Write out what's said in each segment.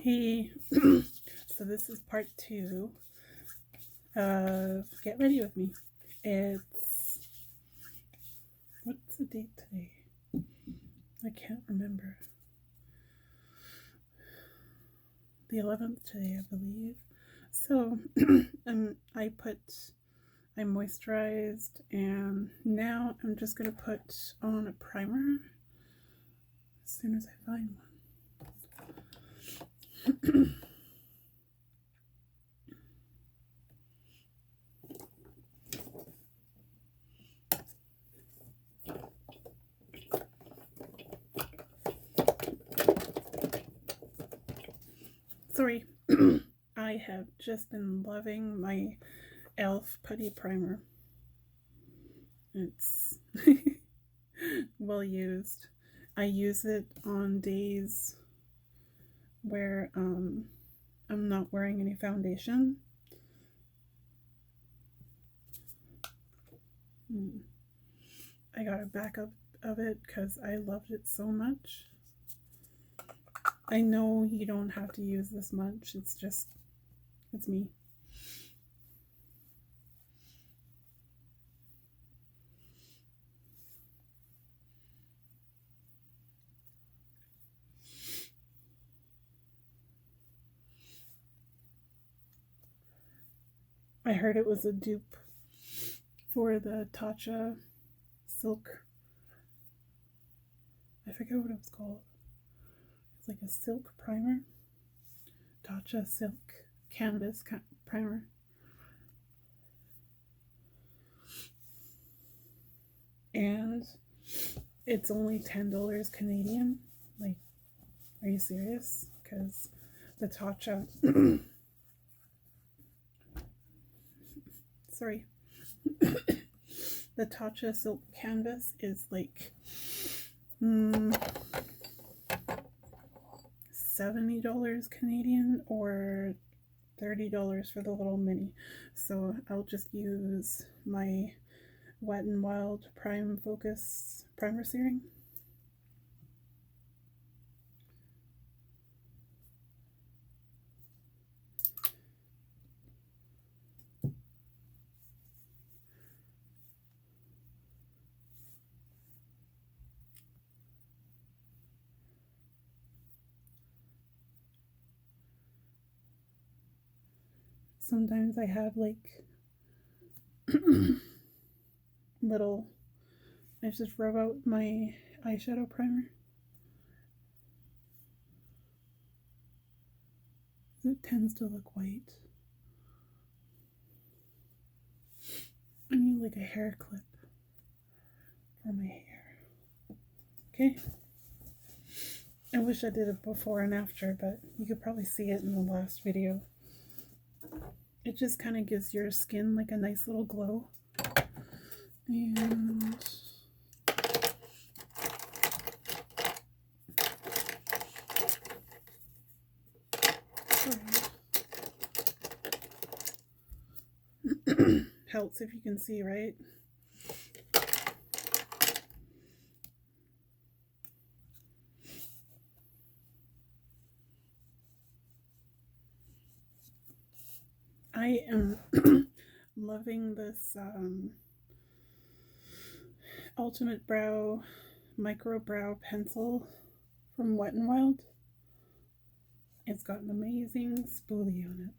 Hey, so this is part 2 of Get Ready With Me. What's the date today? I can't remember. The 11th today, I believe. So, I moisturized, and now I'm just going to put on a primer as soon as I find one. Sorry, I have just been loving my e.l.f. Putty Primer. It's well used. I use it on days where I'm not wearing any foundation. I got a backup of it because I loved it so much. I know you don't have to use this much. It's me. I heard it was a dupe for the Tatcha silk. I forget what it was called. It's like a silk primer. Tatcha silk canvas primer. And it's only $10 Canadian. Like, are you serious? Because the Tatcha sorry. The Tatcha silk canvas is like $70 Canadian or $30 for the little mini. So I'll just use my Wet n Wild Prime Focus Primer Serum. Sometimes I have like I just rub out my eyeshadow primer. It tends to look white. I need like a hair clip for my hair. Okay. I wish I did it before and after, but you could probably see it in the last video. It just kind of gives your skin like a nice little glow. And helps if you can see, right? I am loving this Ultimate Brow Micro Brow Pencil from Wet n Wild. It's got an amazing spoolie on it.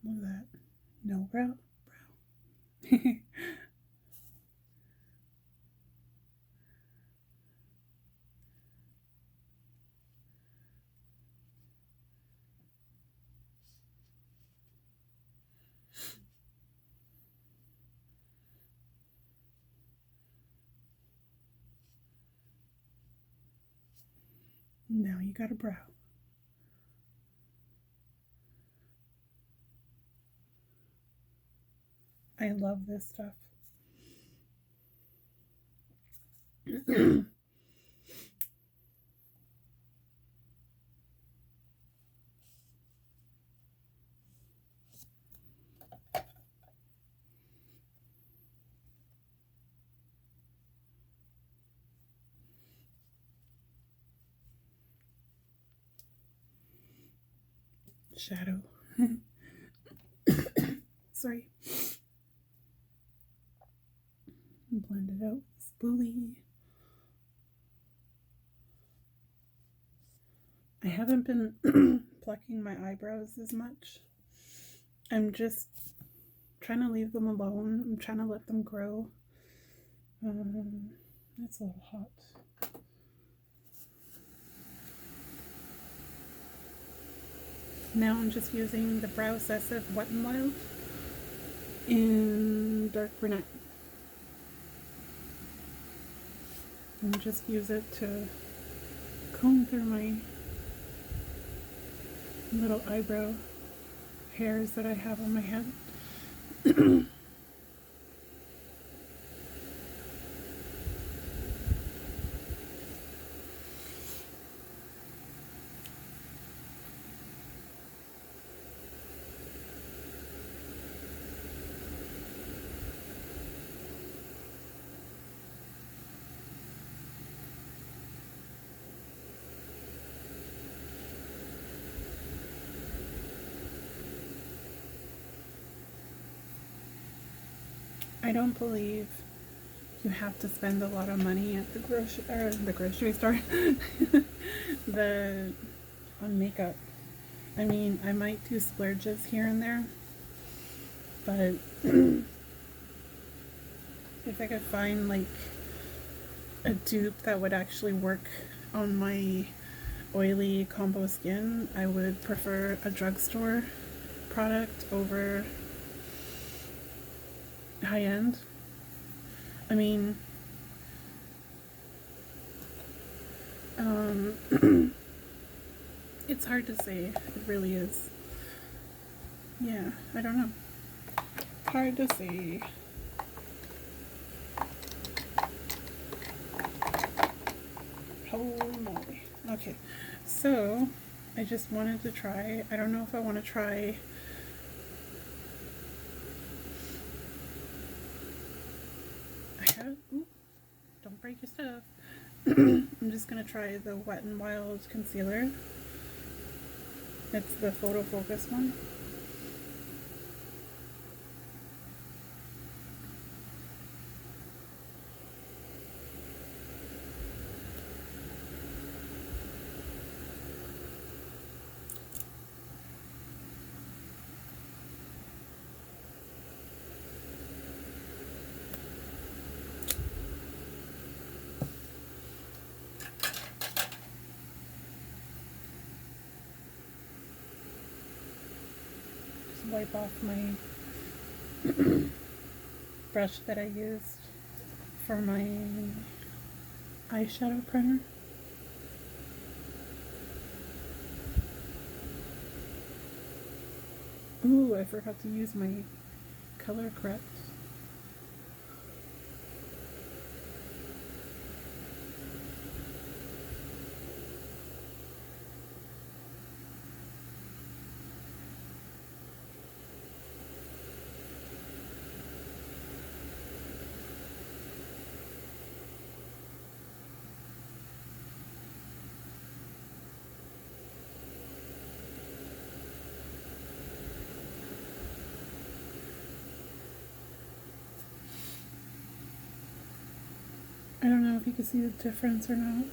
Look at that. No brow. Now you got a brow. I love this stuff. Shadow. Sorry. Blend it out with spoolie. I haven't been plucking my eyebrows as much. I'm just trying to leave them alone. I'm trying to let them grow. It's a little hot. Now I'm just using the Brow Obsessive Wet n Wild in dark brunette. And just use it to comb through my little eyebrow hairs that I have on my head. I don't believe you have to spend a lot of money at the grocery store on makeup. I mean, I might do splurges here and there, but if I could find like a dupe that would actually work on my oily combo skin, I would prefer a drugstore product over high end. I mean, it's hard to say. It really is. Yeah, I don't know. Hard to say. Holy moly. Okay, so I just wanted to try. I don't know if I want to try ooh, don't break your stuff. I'm just gonna try the Wet n Wild concealer. It's the Photo Focus one. Wipe off my brush that I used for my eyeshadow primer. Ooh, I forgot to use my color correct. I don't know if you can see the difference or not.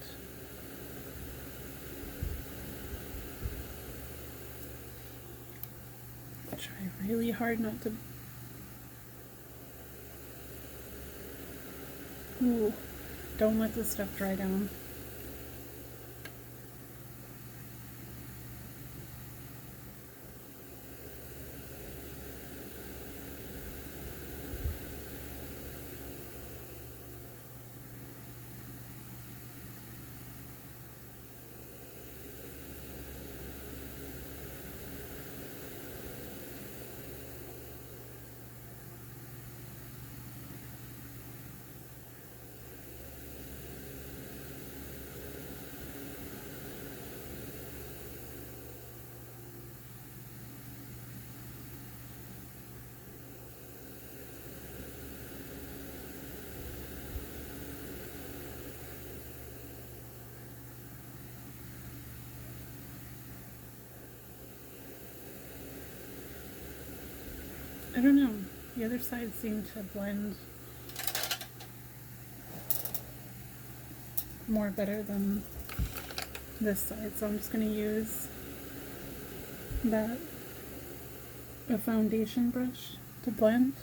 I try really hard not to. Ooh, don't let this stuff dry down. I don't know. The other side seemed to blend more better than this side, so I'm just going to use a foundation brush to blend.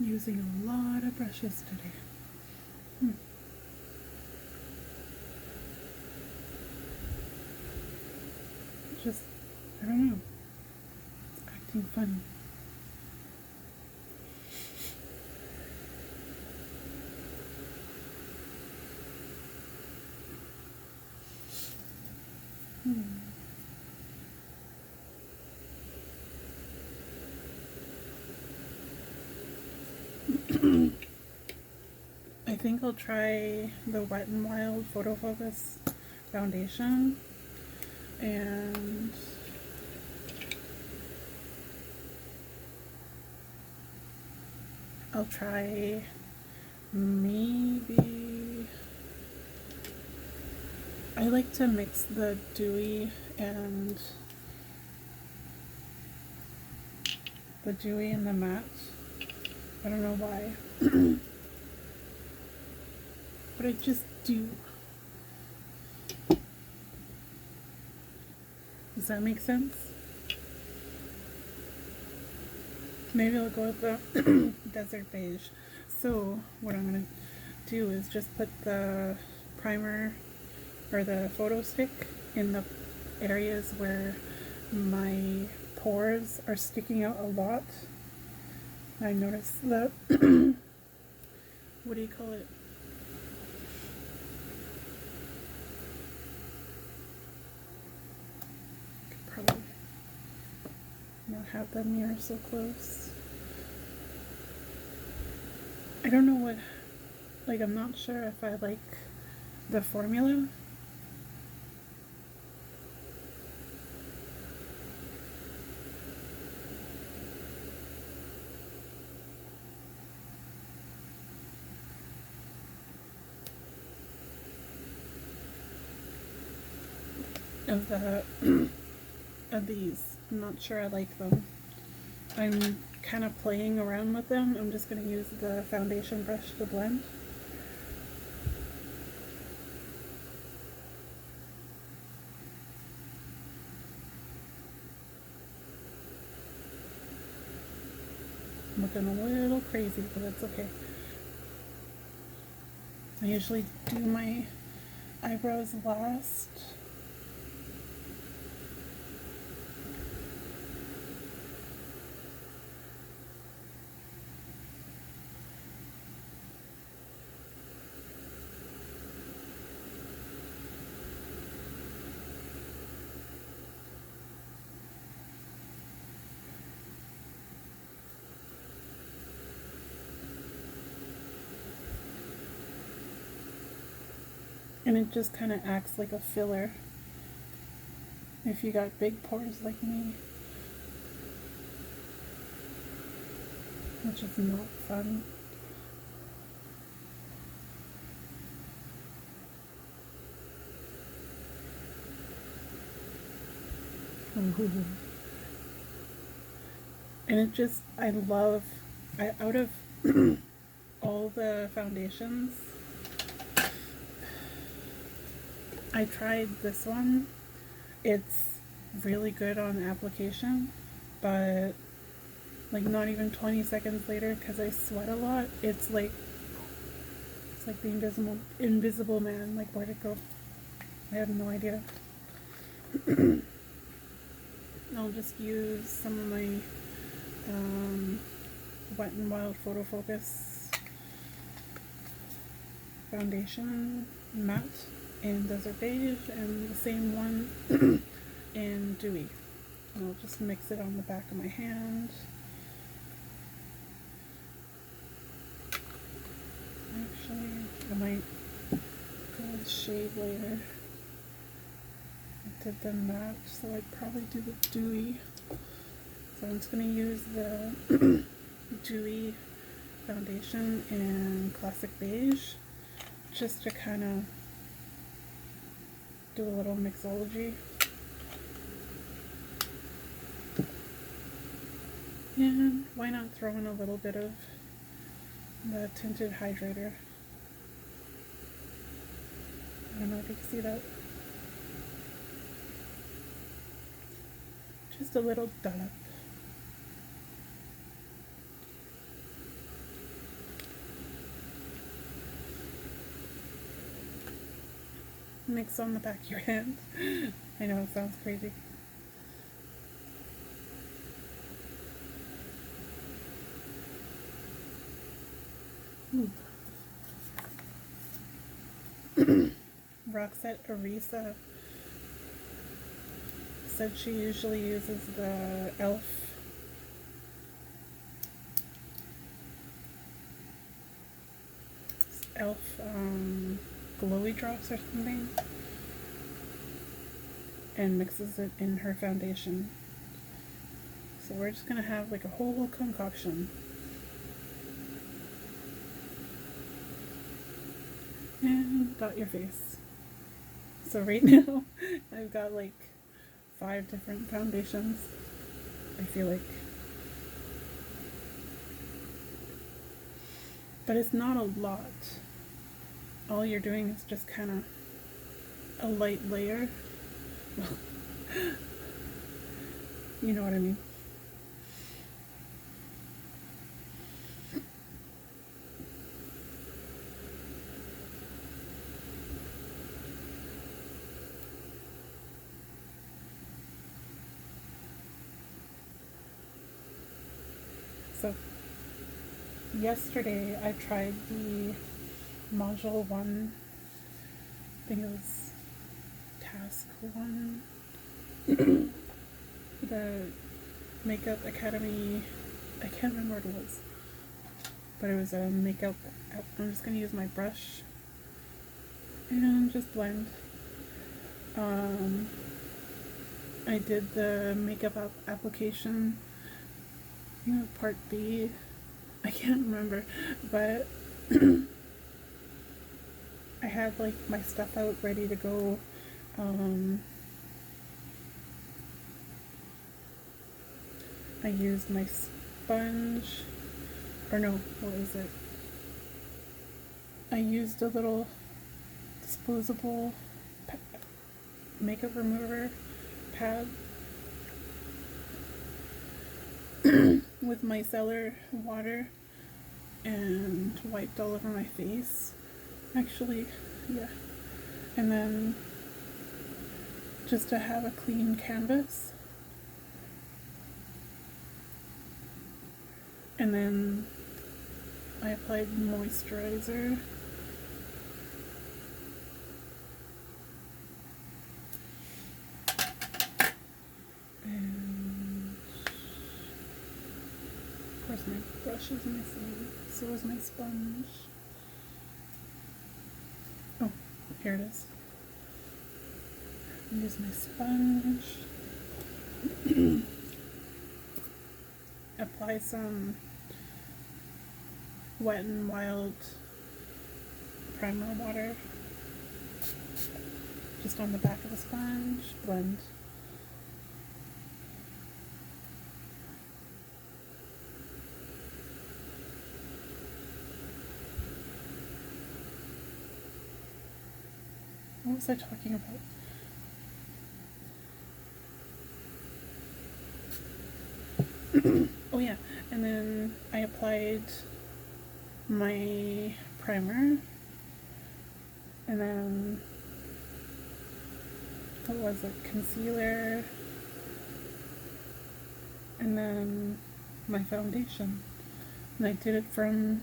Using a lot of brushes today. Just, I don't know, it's acting funny. I think I'll try the Wet n Wild Photo Focus foundation, and I'll try maybe, I like to mix the dewy and the matte. I don't know why. But I just do. Does that make sense? Maybe I'll go with the Desert Beige. So what I'm going to do is just put the primer or the photo stick in the areas where my pores are sticking out a lot. I noticed that, what do you call it? Probably not have the mirror so close. I don't know what, like, I'm not sure if I like the formula. Of these. I'm not sure I like them. I'm kind of playing around with them. I'm just going to use the foundation brush to blend. I'm looking a little crazy, but that's okay. I usually do my eyebrows last. And it just kind of acts like a filler if you got big pores like me, which is not fun. And it just, out of all the foundations, I tried this one. It's really good on application, but like not even 20 seconds later, because I sweat a lot, it's like the invisible man. Like, where'd it go? I have no idea. I'll just use some of my Wet n Wild Photo Focus foundation matte in Desert Beige, and the same one in Dewy. And I'll just mix it on the back of my hand. Actually, I might go with shade later. I did the matte, so I'd probably do the dewy. So I'm just going to use the dewy foundation in Classic Beige just to kind of do a little mixology. And why not throw in a little bit of the tinted hydrator? I don't know if you can see that. Just a little dollop. Mix on the back of your hand. I know it sounds crazy. Roxette Arisa said she usually uses the Elf glowy drops or something, and mixes it in her foundation. So we're just gonna have like a whole concoction. And dot your face. So right now I've got like 5 different foundations, I feel like. But it's not a lot. All you're doing is just kind of a light layer. You know what I mean. So yesterday I tried the module 1, I think it was task 1, the Makeup Academy, I can't remember what it was, but it was a makeup, I'm just going to use my brush and just blend. I did the makeup application, part B, I can't remember, but I had like my stuff out ready to go. I used my sponge, or no, what was it? I used a little disposable makeup remover pad with micellar water and wiped all over my face. Actually, yeah. And then just to have a clean canvas. And then I applied moisturizer. And of course my brush is missing, so is my sponge. Oh, here it is. Use my sponge. Apply some Wet n Wild primer water just on the back of the sponge. Blend. What was I talking about? Oh yeah, and then I applied my primer, and then what was it? Concealer, and then my foundation. And I did it from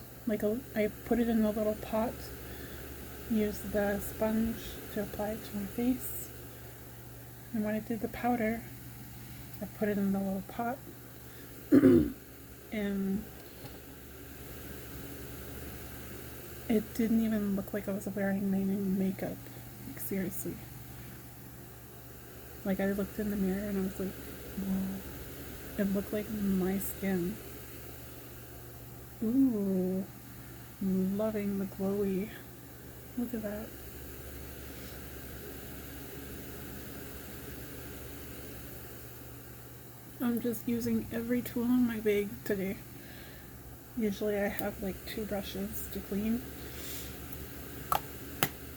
I put it in a little pot, used the sponge to apply it to my face, and when I did the powder, I put it in the little pot. And it didn't even look like I was wearing my makeup. Like, seriously. Like, I looked in the mirror and I was like, whoa, it looked like my skin. Ooh, loving the glowy. Look at that. I'm just using every tool in my bag today. Usually I have like 2 brushes to clean.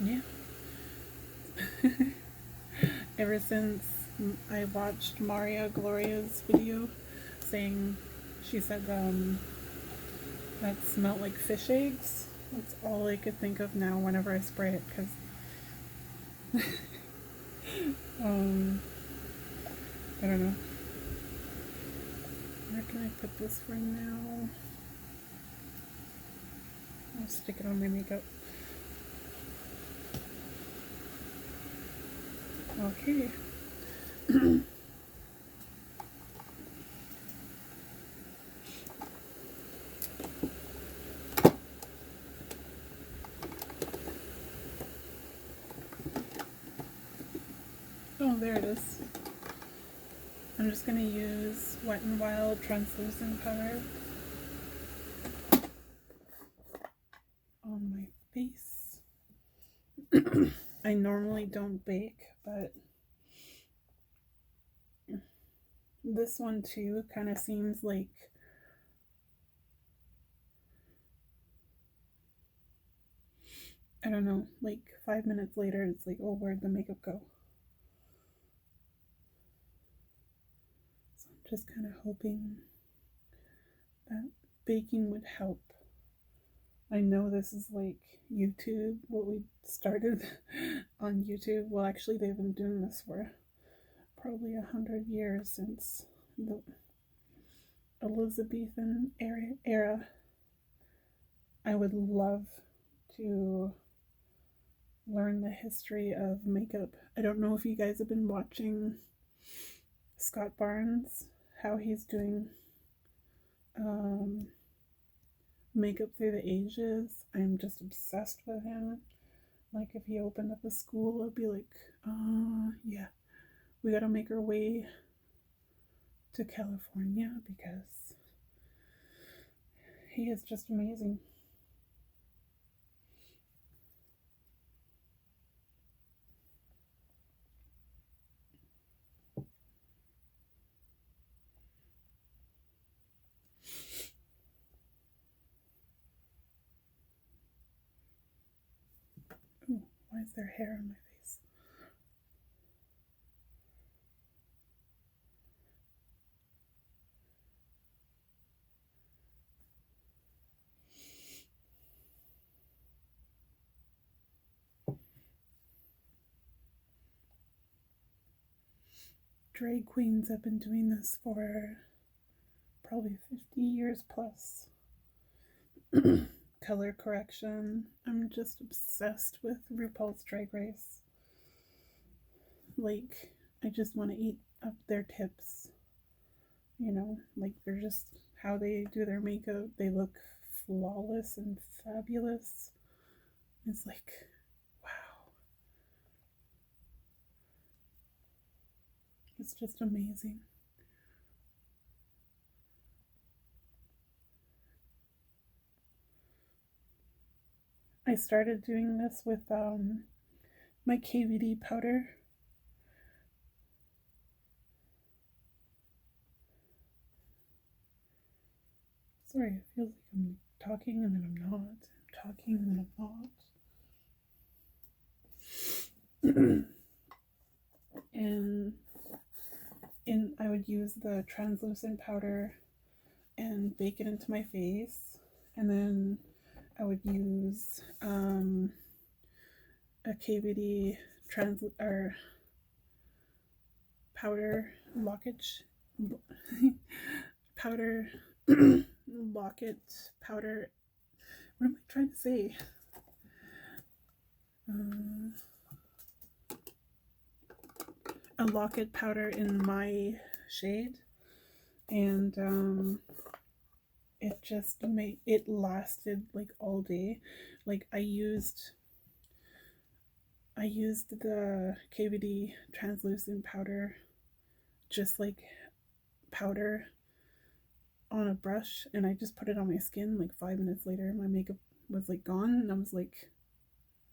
Yeah. Ever since I watched Maria Gloria's video saying, she said that smelled like fish eggs. That's all I could think of now whenever I spray it, because I don't know. Where can I put this for now? I'll stick it on my makeup. Okay. Oh, there it is. I'm just going to use Wet n Wild translucent powder on my face. I normally don't bake, but this one too kind of seems like I don't know, like 5 minutes later it's like, oh, where'd the makeup go? So I'm just kind of hoping that baking would help. I know this is like YouTube, what we started on YouTube. Well, actually, they've been doing this for probably 100 years, since the Elizabethan era. I would love to learn the history of makeup. I don't know if you guys have been watching Scott Barnes, how he's doing makeup through the ages. I'm just obsessed with him. Like, if he opened up a school, I'd be like, yeah, we gotta make our way to California, because he is just amazing. Ooh, why is there hair on my face? Drag queens have been doing this for probably 50 years plus. Color correction. I'm just obsessed with RuPaul's Drag Race. Like, I just want to eat up their tips. You know, like, they're just, how they do their makeup, they look flawless and fabulous. It's like, wow. It's just amazing. I started doing this with my KVD powder. Sorry, it feels like I'm talking and then I'm not. I'm talking and then I'm not. And I would use the translucent powder and bake it into my face. And then I would use a KVD powder lockage powder locket powder. What am I trying to say? A locket powder in my shade, and it just made it lasted like all day. Like, I used I used the KVD translucent powder, just like powder on a brush, and I just put it on my skin. Like 5 minutes later, my makeup was like gone, and I was like,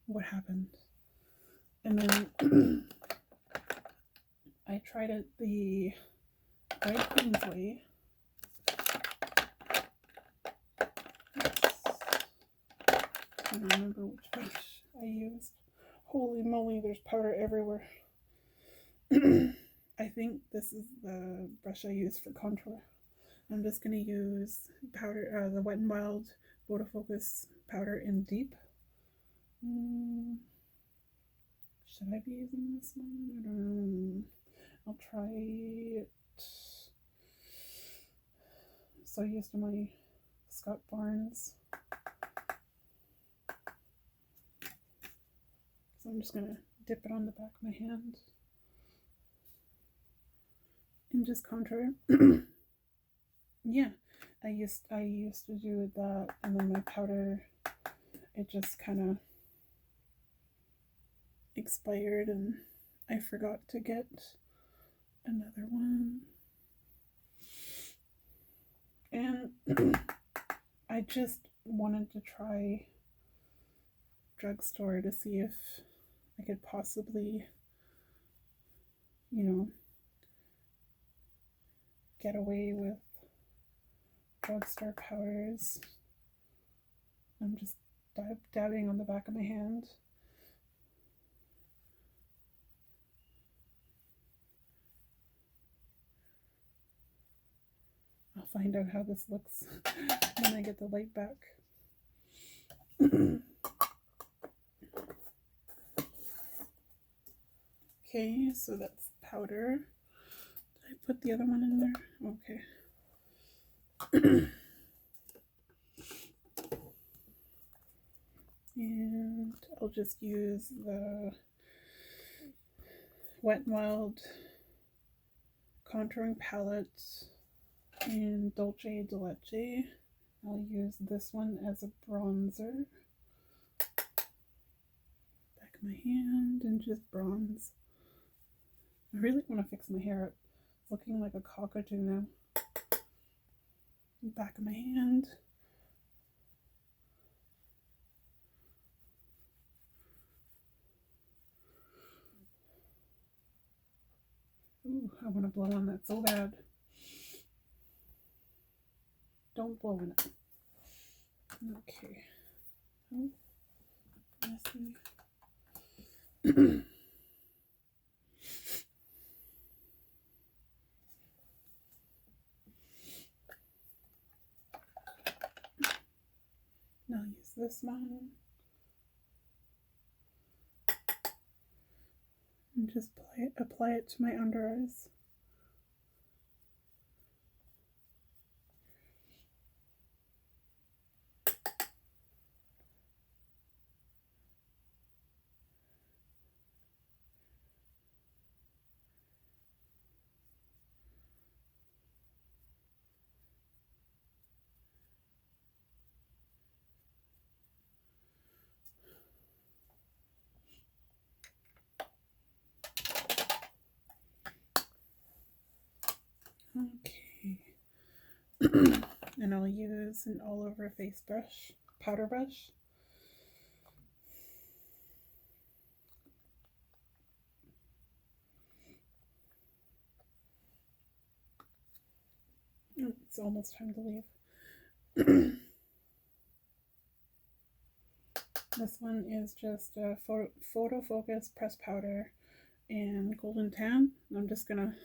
what happened? And then I tried it the White Queen's way. I don't remember which brush I used. Holy moly, there's powder everywhere. I think this is the brush I use for contour. I'm just going to use powder, the Wet n Wild Photo Focus powder in Deep. Should I be using this one? I don't know. I'll try it. So used to my Scott Barnes. So I'm just going to dip it on the back of my hand and just contour. Yeah, I used to do that, and then my powder, it just kind of expired, and I forgot to get another one. And I just wanted to try drugstore to see if I could possibly, you know, get away with drugstore powders. I'm just dabbing on the back of my hand. I'll find out how this looks when I get the light back. Okay, so that's powder. Did I put the other one in there? Okay. And I'll just use the Wet n Wild contouring palette in Dolce de Leche. I'll use this one as a bronzer. Back of my hand and just bronze. I really want to fix my hair up. It's looking like a cockatoo now. Back of my hand. Ooh, I want to blow on that so bad. Don't blow in it. Okay. Oh, messy. Now I'll use this one. And just apply it to my under eyes. Okay. And I'll use an all over face brush, powder brush. It's almost time to leave. This one is just a photo focus press powder and golden tan. I'm just gonna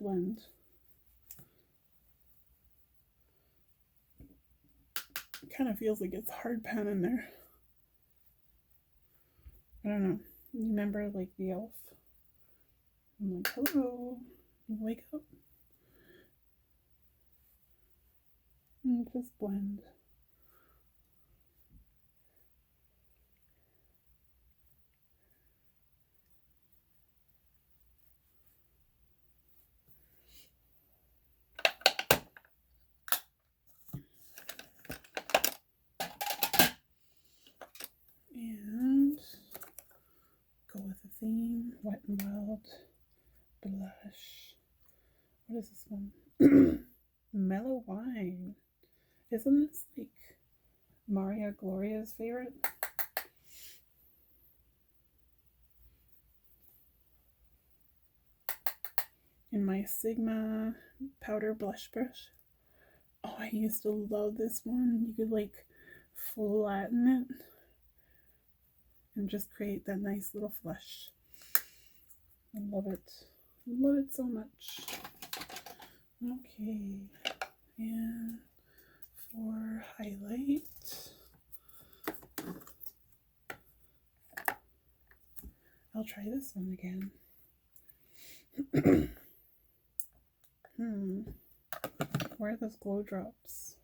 blend. It kind of feels like it's hard pan in there. I don't know. You remember like the elf? I'm like, hello, wake up. And just blend. And Wet n Wild blush. What is this one? Mellow Wine. Isn't this like Maria Gloria's favorite? In my Sigma powder blush brush. Oh, I used to love this one. You could like flatten it and just create that nice little flush. I love it. Love it so much. Okay. And for highlight, I'll try this one again. Where are those glow drops?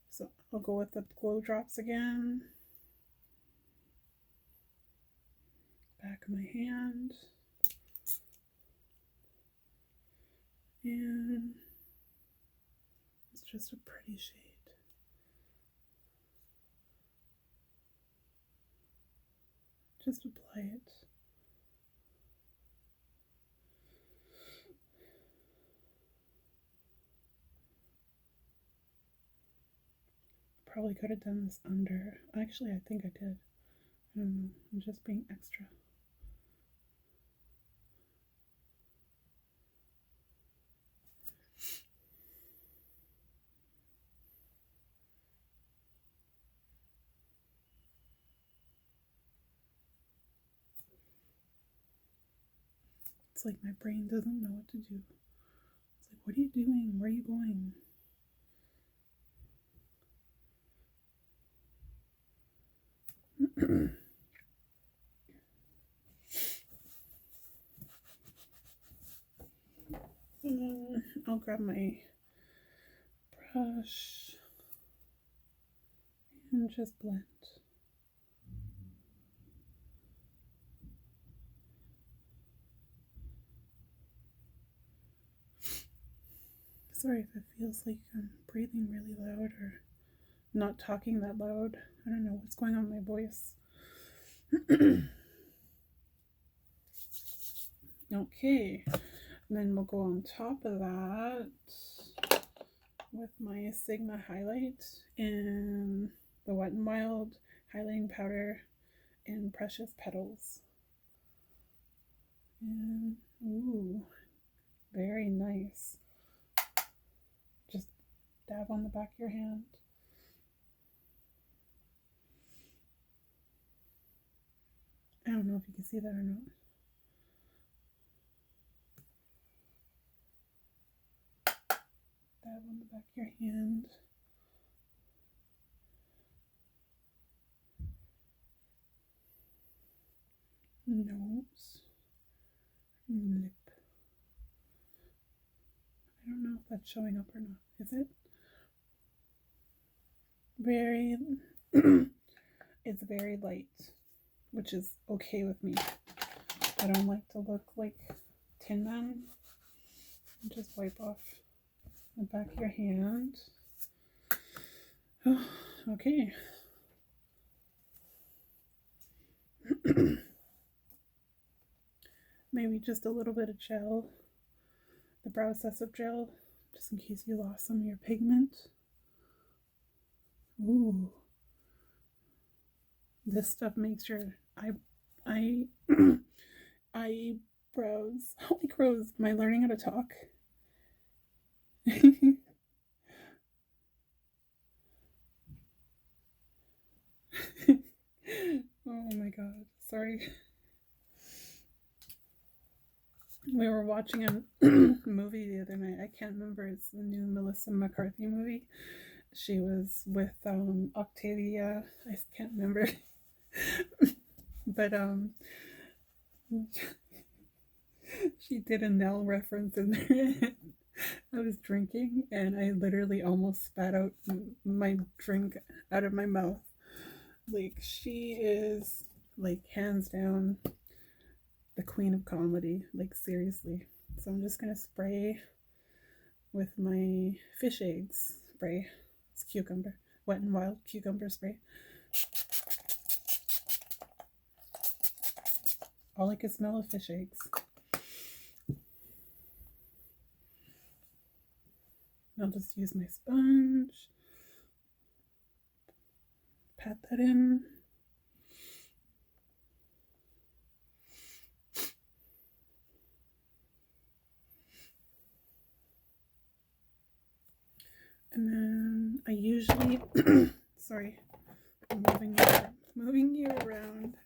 So I'll go with the glow drops again. Back of my hand. And it's just a pretty shade. Just apply it. Probably could have done this under. Actually, I think I did. I don't know. I'm just being extra. It's like my brain doesn't know what to do. It's like, what are you doing? Where are you going? And then I'll grab my brush and just blend. Sorry if it feels like I'm breathing really loud or not talking that loud. I don't know what's going on with my voice. Okay, and then we'll go on top of that with my Sigma highlight and the Wet n Wild highlighting powder and Precious Petals. And ooh, very nice. Just dab on the back of your hand. I don't know if you can see that or not. Dab on the back of your hand. Nose. Lip. I don't know if that's showing up or not. Is it? Very, it's very light, which is okay with me. I don't like to look like Tin Man. Just wipe off the back of your hand. Oh, okay. Maybe just a little bit of gel, the brow accessive gel, just in case you lost some of your pigment. Ooh, this stuff makes your eyebrows. Holy crows! Am I learning how to talk? Oh my god! Sorry. We were watching a movie the other night. I can't remember. It's the new Melissa McCarthy movie. She was with Octavia. I can't remember. But she did a Nell reference in there. I was drinking and I literally almost spat out my drink out of my mouth. Like, she is like hands down the queen of comedy, like seriously. So I'm just gonna spray with my fish eggs spray. It's cucumber, Wet n Wild cucumber spray. all I could smell of fish eggs. I'll just use my sponge, pat that in. And then I usually, sorry, I'm moving you around.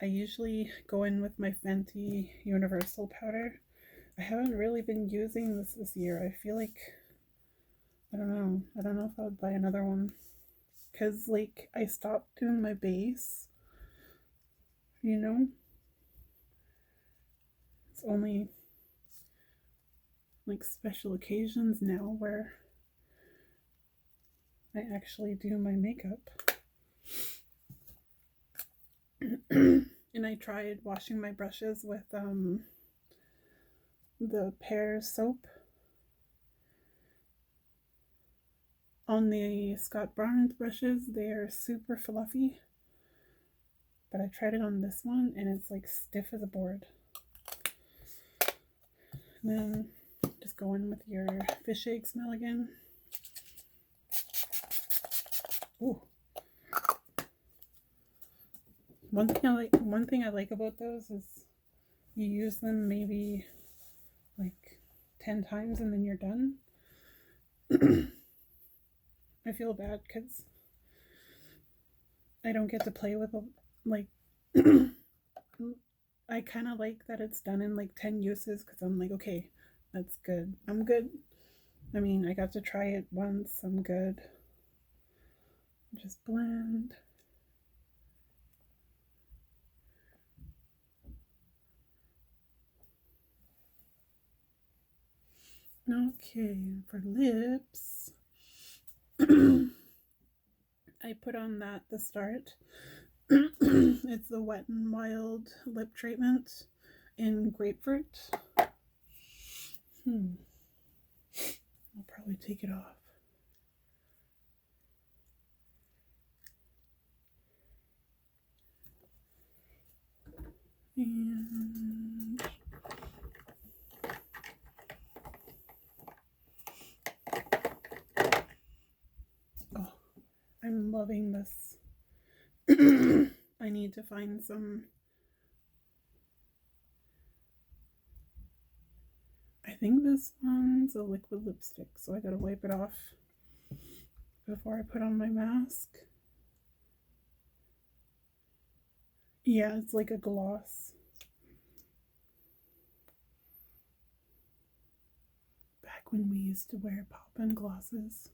I usually go in with my Fenty Universal powder. I haven't really been using this year. I feel like, I don't know if I would buy another one. Because, like, I stopped doing my base, you know? It's only, like, special occasions now where I actually do my makeup. And I tried washing my brushes with the pear soap on the Scott Barnes brushes. They're super fluffy, but I tried it on this one and it's like stiff as a board. And then just go in with your fish egg smell again. Ooh. One thing I like about those is you use them maybe like 10 times and then you're done. I feel bad because I don't get to play with like I kind of like that it's done in like 10 uses because I'm like, okay, that's good. I'm good. I mean, I got to try it once. I'm good. Just blend. Okay, for lips, I put on that the start. It's the Wet n Wild lip treatment in grapefruit. I'll probably take it off. And oh, I'm loving this. I need to find some. I think this one's a liquid lipstick, so I gotta wipe it off before I put on my mask. Yeah, it's like a gloss. Back when we used to wear pop-in glosses.